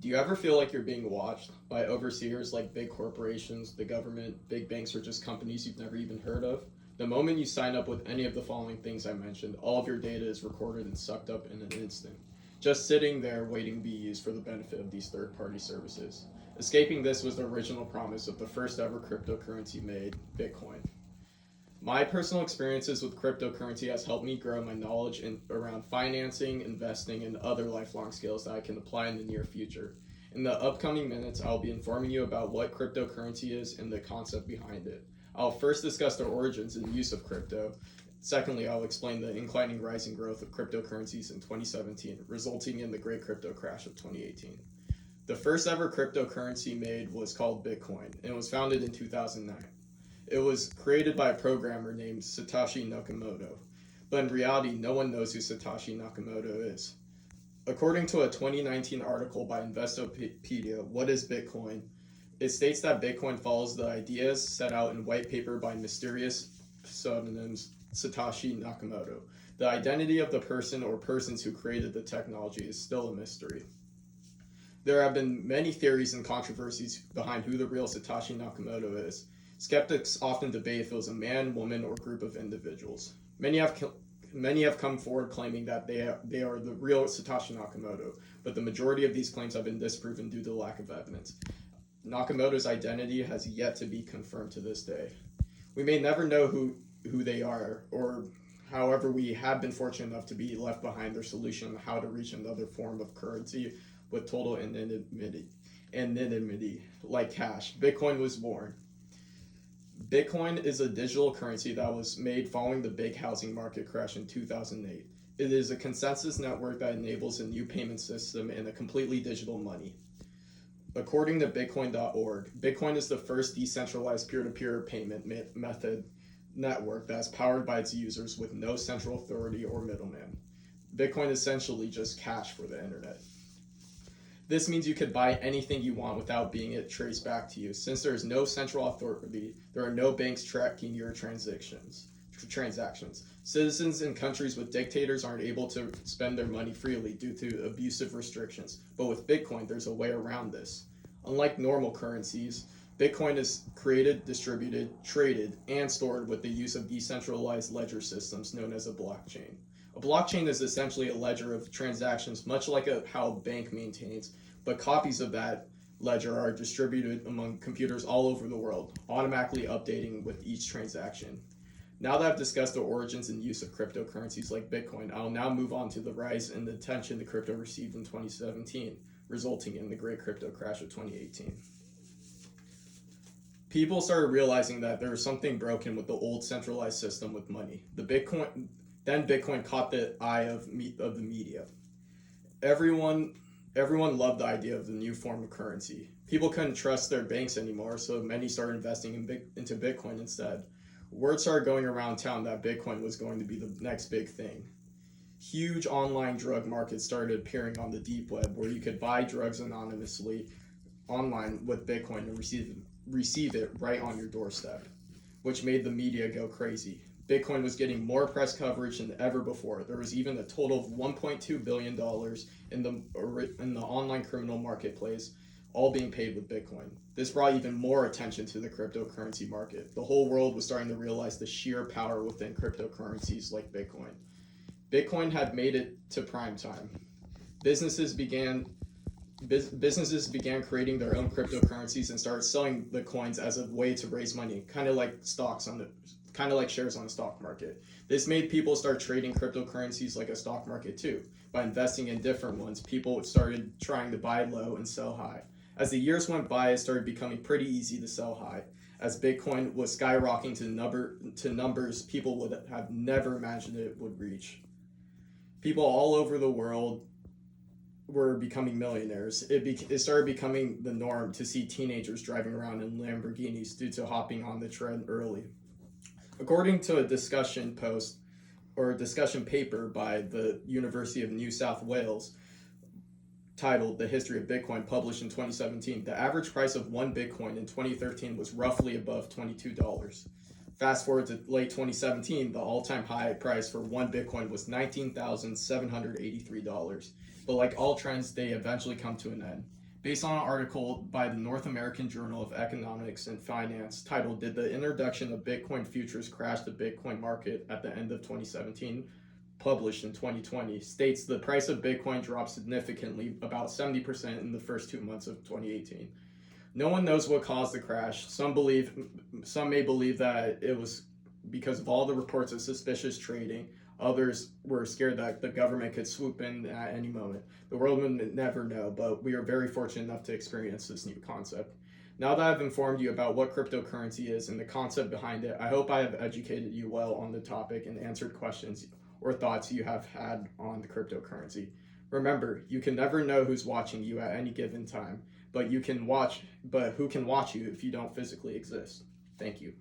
Do you ever feel like you're being watched by overseers like big corporations, the government, big banks, or just companies you've never even heard of? The moment you sign up with any of the following things I mentioned, all of your data is recorded and sucked up in an instant, just sitting there waiting to be used for the benefit of these third party services. Escaping this was the original promise of the first ever cryptocurrency made, Bitcoin. My personal experiences with cryptocurrency has helped me grow my knowledge around financing, investing, and other lifelong skills that I can apply in the near future. In the upcoming minutes, I'll be informing you about what cryptocurrency is and the concept behind it. I'll first discuss the origins and use of crypto. Secondly, I'll explain the inclining rising growth of cryptocurrencies in 2017, resulting in the great crypto crash of 2018. The first ever cryptocurrency made was called Bitcoin and was founded in 2009. It was created by a programmer named Satoshi Nakamoto, but in reality, no one knows who Satoshi Nakamoto is. According to a 2019 article by Investopedia, What is Bitcoin? It states that Bitcoin follows the ideas set out in white paper by mysterious pseudonyms Satoshi Nakamoto. The identity of the person or persons who created the technology is still a mystery. There have been many theories and controversies behind who the real Satoshi Nakamoto is. Skeptics often debate if it was a man, woman, or group of individuals. Many have come forward claiming that they are the real Satoshi Nakamoto, but the majority of these claims have been disproven due to lack of evidence. Nakamoto's identity has yet to be confirmed to this day. We may never know who they are, or however, we have been fortunate enough to be left behind their solution on how to reach another form of currency with total anonymity, like cash. Bitcoin was born. Bitcoin is a digital currency that was made following the big housing market crash in 2008. It is a consensus network that enables a new payment system and a completely digital money. According to Bitcoin.org, Bitcoin is the first decentralized peer-to-peer payment method network that is powered by its users with no central authority or middleman. Bitcoin is essentially just cash for the internet. This means you could buy anything you want without being it traced back to you. Since there is no central authority, there are no banks tracking your transactions. Citizens in countries with dictators aren't able to spend their money freely due to abusive restrictions. But with Bitcoin, there's a way around this. Unlike normal currencies, Bitcoin is created, distributed, traded, and stored with the use of decentralized ledger systems known as a blockchain. A blockchain is essentially a ledger of transactions, much like how a bank maintains, but copies of that ledger are distributed among computers all over the world, automatically updating with each transaction. Now that I've discussed the origins and use of cryptocurrencies like Bitcoin, I'll now move on to the rise in the attention the crypto received in 2017, resulting in the great crypto crash of 2018. People started realizing that there was something broken with the old centralized system with money. Then Bitcoin caught the eye of the media. Everyone loved the idea of the new form of currency. People couldn't trust their banks anymore, so many started investing into Bitcoin instead. Word started going around town that Bitcoin was going to be the next big thing. Huge online drug markets started appearing on the deep web where you could buy drugs anonymously online with Bitcoin and receive it right on your doorstep, which made the media go crazy. Bitcoin was getting more press coverage than ever before. There was even a total of $1.2 billion in the online criminal marketplace, all being paid with Bitcoin. This brought even more attention to the cryptocurrency market. The whole world was starting to realize the sheer power within cryptocurrencies like Bitcoin. Bitcoin had made it to prime time. Businesses began creating their own cryptocurrencies and started selling the coins as a way to raise money, kind of like shares on the stock market. This made people start trading cryptocurrencies like a stock market too. By investing in different ones, people started trying to buy low and sell high. As the years went by, it started becoming pretty easy to sell high, as Bitcoin was skyrocketing to numbers people would have never imagined it would reach. People all over the world were becoming millionaires. It started becoming the norm to see teenagers driving around in Lamborghinis due to hopping on the trend early. According to a discussion paper by the University of New South Wales titled The History of Bitcoin, published in 2017, the average price of one Bitcoin in 2013 was roughly above $22. Fast forward to late 2017, the all-time high price for one Bitcoin was $19,783. But like all trends, they eventually come to an end. based on an article by the North American Journal of Economics and Finance titled "Did the Introduction of Bitcoin Futures Crash the Bitcoin Market at the End of 2017?" published in 2020, states the price of Bitcoin dropped significantly, about 70% in the first 2 months of 2018. No one knows what caused the crash. Some may believe that it was because of all the reports of suspicious trading. Others were scared that the government could swoop in at any moment. The world would never know, but we are very fortunate enough to experience this new concept. Now that I've informed you about what cryptocurrency is and the concept behind it, I hope I have educated you well on the topic and answered questions or thoughts you have had on the cryptocurrency. Remember, you can never know who's watching you at any given time, but who can watch you if you don't physically exist? Thank you.